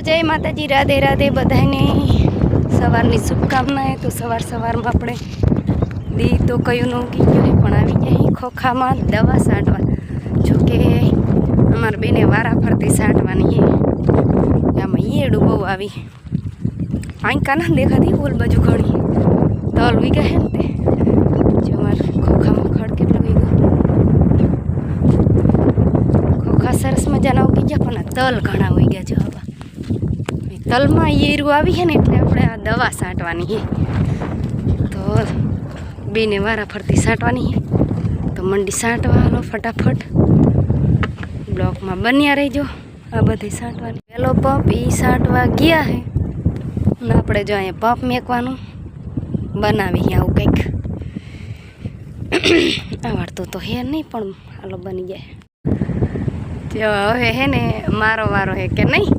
जय माताजी, राधे राधे बधाने सवारनी शुभकामनाएं। तो सवार में આપણે દી તો કયું ન ઉગી ગયું પણ આવી જાય ખોખામાં દવા છાંટવા। જો કે અમારે બેને વારા ફરતી છાંટવાની છે। આમાં ઈયળું બહુ આવી, આંકા ના દેખાતી ઓલ બાજુ ઘણી તલ વીગા હે ને તે જો અમારે ખોખામાં ખડ કેટલું વીગું। ખોખા સરસ મજાના ઉગી ગયા પણ તલ ઘણા વીગ્યા જો હવે તલમાં ઈયરું આવી છે ને એટલે આપણે આ દવા છાંટવાની છે। તો બેને વારા ફરતી છાંટવાની છે તો મંડી છાંટવા હાલો ફટાફટ બ્લોકમાં બન્યા રહીજો। આ બધી છાંટવાની પહેલો પંપ એ છાંટવા ગયા છે અને આપણે જો અહીંયા પંપ મેકવાનું બનાવી આવું કંઈક આવડતું તો હે નહીં પણ હાલો બની જાય। જો હવે હે ને મારો વારો હે કે નહીં?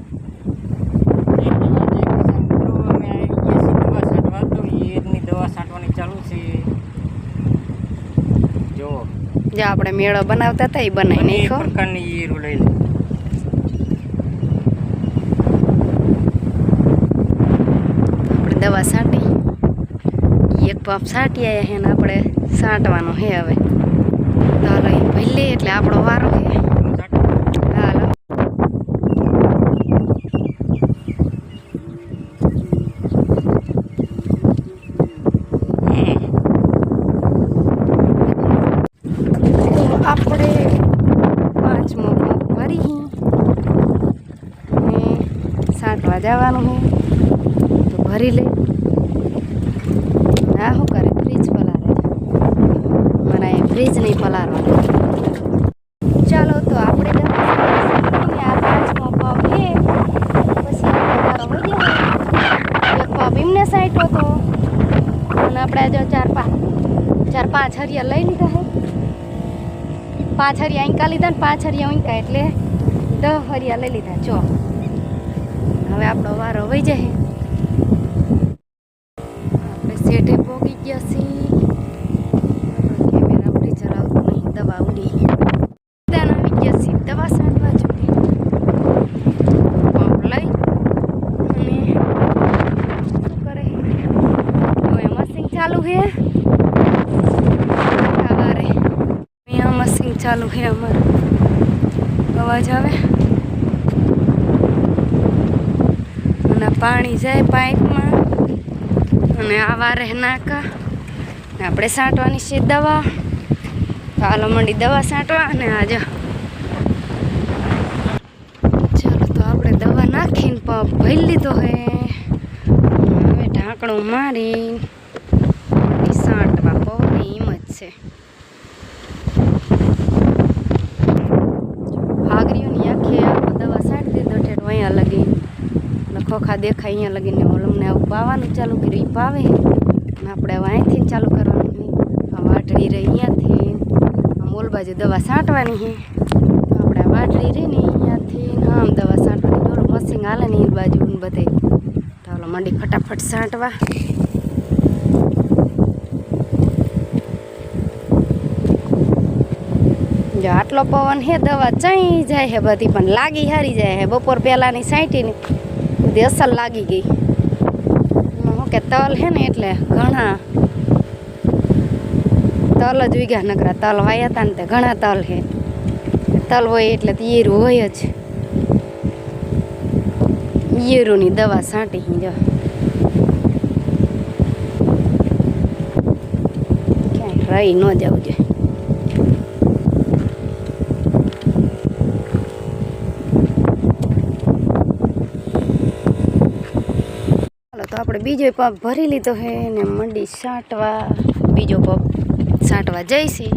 जो આપણે મેળો બનાવતા હતા એ બનાવી નાખો। પ્રકારની ઈયરું લઈ લે આપણે દવા છાંટી એક પંપ છાંટી આવ્યા છે ને આપણે છાંટવાનો છે હવે। તો હાલો પહેલે એટલે આપણો વારો છે। હાલો આપણે 5મો પંપ ભરી ને છાંટવા જવાનું છે તો ભરી લે। આ શું કરે ફ્રીજ પલારે મારા એ ફ્રીજ નહીં પલારવાનું। ચાલો તો આપણે આ 5મો પંપ છે પછી મારો વહી જાય એક પંપ એમને સાઈટો તો અને આપણે જો 4-5 હરિયા લઈ લીધા છે। 5 હરિયા ઈંકા લીધા ને 5 હરિયા ઈંકા એટલે 10 હરિયા લઈ લીધા। જો હવે આપણો વારો વહી જાય આપણે શેઠે પોગી ગયા છીએ। કેમેરા ઉડી ચલાવતું નહીં દવા ઉડી દાન આવી ગયા છીએ દવા છાંટવા જોઈએ પંપ લઈ અને શું કરે હવે મશીન ચાલુ છે સવારે मशीन चालू है हमारे अवाज आवे અને પાણી જાય પાઇપમાં અને આવા રહે નાકા ને આપણે છાંટવાની છે દવા। હાલો મંડી દવા છાંટવા અને આજે ચાલો તો આપણે દવા નાખીને પંપ ભરી લીધો હે હવે ઢાંકણું મારી છાંટવા પવની હિંમત છે। ભાગરીઓની આખે આખો દવા છાંટી દીધો ઠેઠ અહીંયા લગી ખોખા દેખાય અહીંયા લગીને ઓલમને આવું પાવાનું ચાલુ કર્યું એ પાવે અને આપણે હવે અહીંથી ચાલુ કરવાનું આ વાટડી રહી અહીંયાથી આમ ઓલ બાજુ દવા છાંટવાની છે આપણે આ વાટડી રહી ને અહીંયાથી આમ દવા છાંટવાની થોડું મશીન હાલે ને એ બાજુ બધે તો ઓલો મંડી ફટાફટ છાંટવા। જો આટલો પવન હે દવા ચાઈ જાય હે બધી પણ લાગી હારી જાય હે। બપોર પહેલાંની સાઈટીને બધી અસર લાગી ગઈ શું કે તલ હે ને એટલે ઘણા તલ જ ઉગ્યા નકરા તલ વાયા હતા ને તે ઘણા તલ હે તલ હોય એટલે ઈયરું હોય જ ઈયરુંની દવા છાંટી જો ક્યાંય રહી ન જવું જોઈએ। તો આપણે બીજો પંપ ભરી લીધો છે ને મંડી છાંટવા બીજો પંપ છાંટવા જઈશી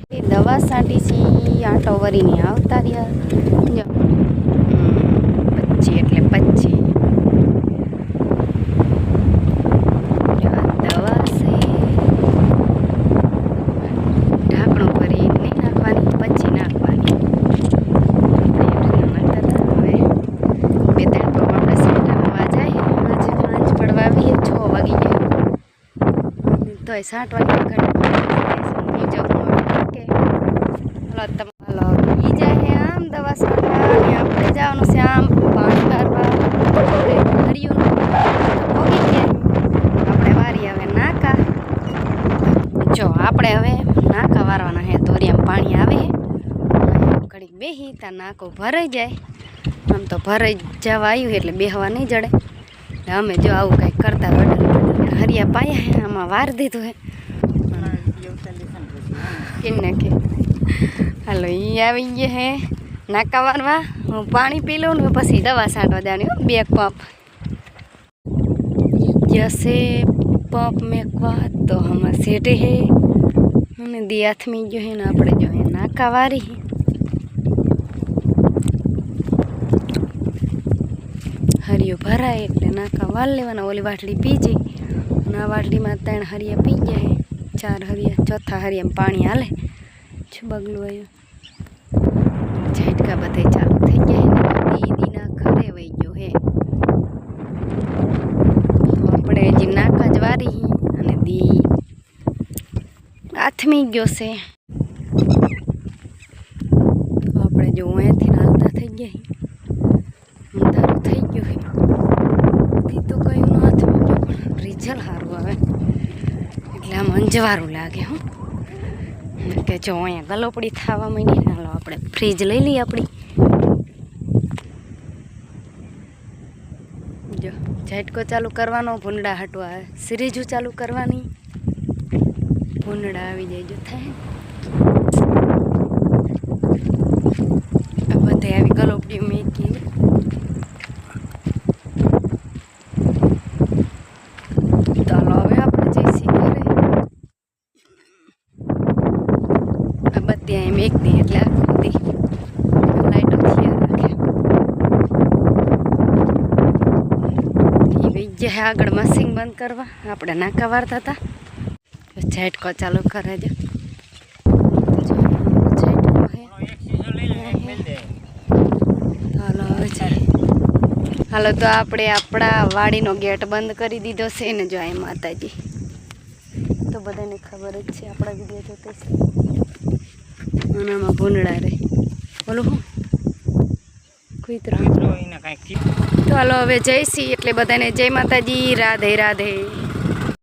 એ દવા છાંટી છી આંટો વરીને આવતા રહ્યા જો 25 એટલે 25 દવા છે ઢાંકણું ભરી નહીં નાખવાની પછી નાખવાની હવે 2-3 પંપ આપણે છાંટવા જાય આજે સાંજ પડવા આવીએ 6 વાગી ગયા તો એ છાંટવાની હાલો ઈ જાય આમ દવા છાંટવા આપણે જવાનું છે આમ પાણી ભરવા હરિયું પોગી ગયા. આપણે વારી હવે નાકા. જો આપણે હવે નાકા વારવાના હે. દોરિયામાં પાણી આવે ઘડીક બેહી ત્યાં નાકો ભરાઈ જાય. આમ તો ભરાઈ જવા આવ્યું એટલે બેહવા નહીં જડે. અમે જો આવું કંઈક કરતા બટન હરિયા પાયા હે આમાં વાર દીધું હે કેમને કે હાલો એ આવી ગયા હે નાકા વારવા. હું પાણી પી લઉં ને પછી દવા છાંટવા જાણી 2 પંપ जैसे पंप मेकवा तो हम सेटे है हमने दियाथ में जो है ना આપણે जो है नाका वारी हरियो भराए એટલે નાકા વાલ લેવાના. ઓલી વાટડી પી જઈ અને આ વાટડીમાં 3 હરિયા પી ગયા હે. 4 હરિયા ચોથા હરિયામાં પાણી હાલે છે. બગલું આવ્યું ઝાટકા બધે ચાલુ થઈ ગયા હે. દીદીના ઘરે વહી ગયો હે. આપણે હજી નાકા જ વારી અને દી આથમી ગયો છે. આપણે જો અહીંયાથી હાલતા થઈ ગયા અંધારું થઈ ગયું હે. દી તો કઈ ન આથમી ગયો પણ રિઝલ્ટ સારું આવે એટલે આમ અંજવારું લાગે. હું કે જો અહીંયા ગલોપડી થવા માંડી. હાલો આપણે ફ્રીજ લઈ લઈએ આપણી. જો ઝાટકો ચાલુ કરવાનો. ભૂંડા હટવા સિરીજુ ચાલુ કરવાની. ભૂંડા આવી જાય જો થાય બધે આવી ગલોપડી મેકી. ચાલો હવે આપણે જઈશી ઘરે. આ બધી અહીં મેક દી એટલે આખું દી લાઈટો થયા રાખે. જે આગળ મશીન બંધ કરવા આપણે નાકા વારતા હતા. ઝાટકો ચાલુ કરે છે. હાલો તો આપણે આપણા વાડીનો ગેટ બંધ કરી દીધો છે ને. જો અહીં માતાજી તો બધાને ખબર જ છે. આપણા વિડીયો જોતે છે. આનામાં ભૂંડા રે બોલો હું કુતરા. તો હાલો હવે જઈશી એટલે બધાને જય માતાજી. રાધે રાધે.